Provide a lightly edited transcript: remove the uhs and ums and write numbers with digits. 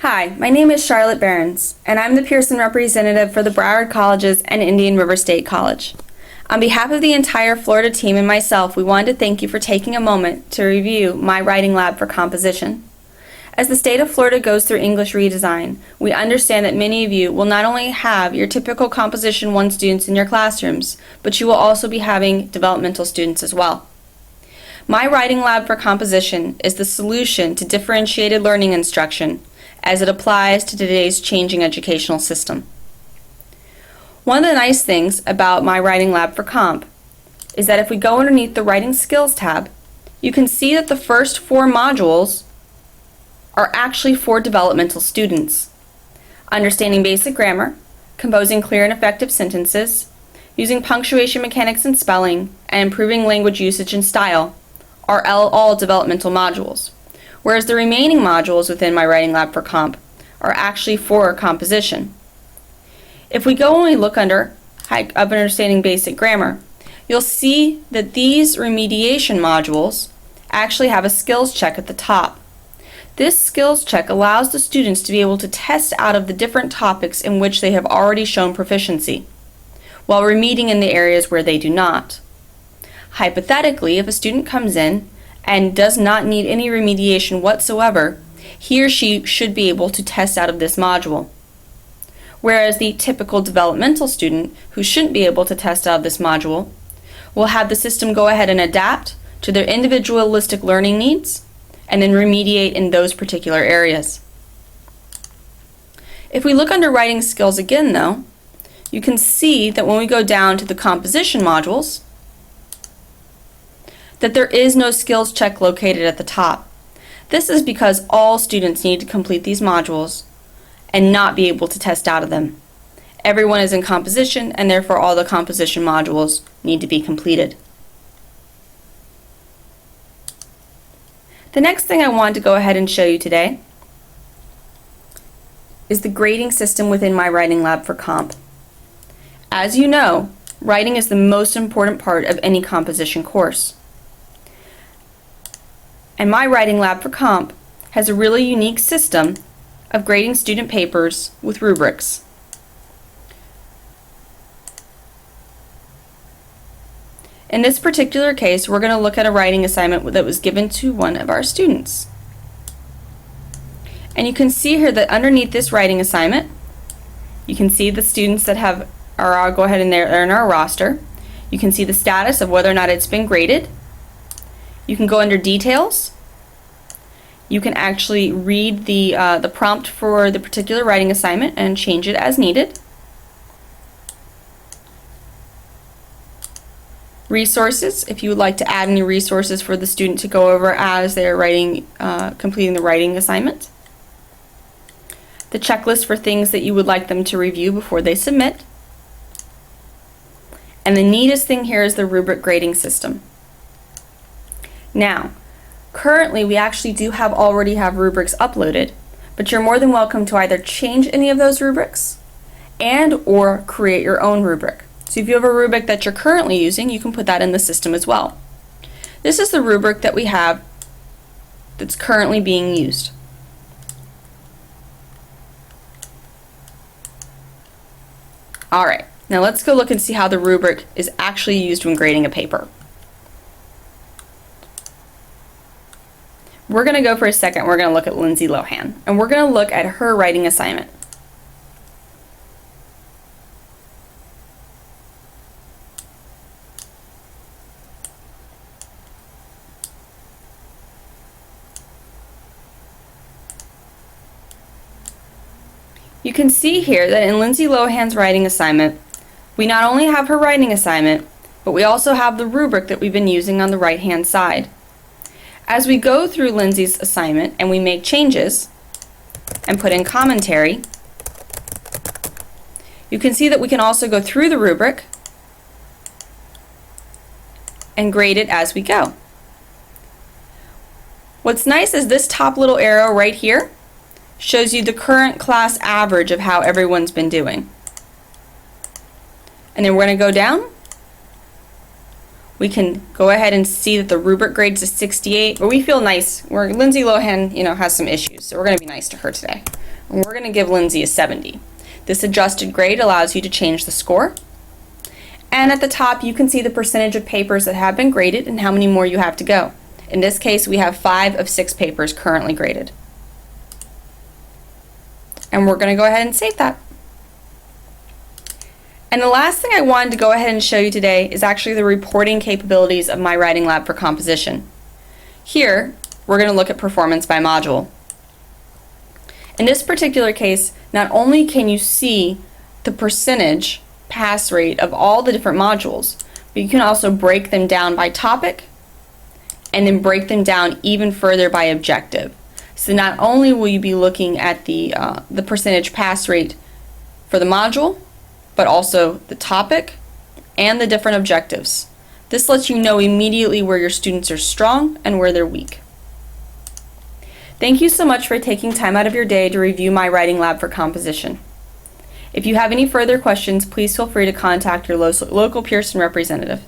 Hi, my name is Charlotte Behrens, and I'm the Pearson representative for the Broward Colleges and Indian River State College. On behalf of the entire Florida team and myself, we wanted to thank you for taking a moment to review MyWritingLab for composition. As the state of Florida goes through English redesign, we understand that many of you will not only have your typical Composition 1 students in your classrooms, but you will also be having developmental students as well. MyWritingLab for composition is the solution to differentiated learning instruction as it applies to today's changing educational system. One of the nice things about MyWritingLab for Comp is that if we go underneath the Writing Skills tab, you can see that the first 4 modules are actually for developmental students. Understanding basic grammar, composing clear and effective sentences, using punctuation mechanics and spelling, and improving language usage and style are all developmental modules, whereas the remaining modules within MyWritingLab for Comp are actually for composition. If we go and we look under Understanding Basic Grammar, you'll see that these remediation modules actually have a skills check at the top. This skills check allows the students to be able to test out of the different topics in which they have already shown proficiency, while remediating in the areas where they do not. Hypothetically, if a student comes in and does not need any remediation whatsoever, he or she should be able to test out of this module. Whereas the typical developmental student who shouldn't be able to test out of this module will have the system go ahead and adapt to their individualistic learning needs and then remediate in those particular areas. If we look under writing skills again though, you can see that when we go down to the composition modules, that there is no skills check located at the top. This is because all students need to complete these modules and not be able to test out of them. Everyone is in composition, and therefore all the composition modules need to be completed. The next thing I want to go ahead and show you today is the grading system within MyWritingLab for Comp. As you know, writing is the most important part of any composition course. And MyWritingLab for Comp has a really unique system of grading student papers with rubrics. In this particular case, we're going to look at a writing assignment that was given to one of our students. And you can see here that underneath this writing assignment, you can see the students that I'll go ahead and they're in our roster. You can see the status of whether or not it's been graded. You can go under details. You can actually read the prompt for the particular writing assignment and change it as needed. Resources, if you would like to add any resources for the student to go over as they're completing the writing assignment. The checklist for things that you would like them to review before they submit. And the neatest thing here is the rubric grading system. Now, currently we actually do already have rubrics uploaded, but you're more than welcome to either change any of those rubrics and or create your own rubric. So if you have a rubric that you're currently using, you can put that in the system as well. This is the rubric that we have that's currently being used. Alright, now let's go look and see how the rubric is actually used when grading a paper. We're going to go for a second, we're going to look at Lindsay Lohan, and we're going to look at her writing assignment. You can see here that in Lindsay Lohan's writing assignment, we not only have her writing assignment, but we also have the rubric that we've been using on the right-hand side. As we go through Lindsay's assignment and we make changes and put in commentary, you can see that we can also go through the rubric and grade it as we go. What's nice is this top little arrow right here shows you the current class average of how everyone's been doing. And then we're going to go down. We can go ahead and see that the rubric grades is 68, but we feel nice. Lindsay Lohan, has some issues, so we're going to be nice to her today. and we're going to give Lindsay a 70. This adjusted grade allows you to change the score. And at the top, you can see the percentage of papers that have been graded and how many more you have to go. In this case, we have 5 of 6 papers currently graded. And we're going to go ahead and save that. And the last thing I wanted to go ahead and show you today is actually the reporting capabilities of MyWritingLab for composition. Here, we're going to look at performance by module. In this particular case, not only can you see the percentage pass rate of all the different modules, but you can also break them down by topic and then break them down even further by objective. So not only will you be looking at the percentage pass rate for the module, but also the topic and the different objectives. This lets you know immediately where your students are strong and where they're weak. Thank you so much for taking time out of your day to review MyWritingLab for composition. If you have any further questions, please feel free to contact your local Pearson representative.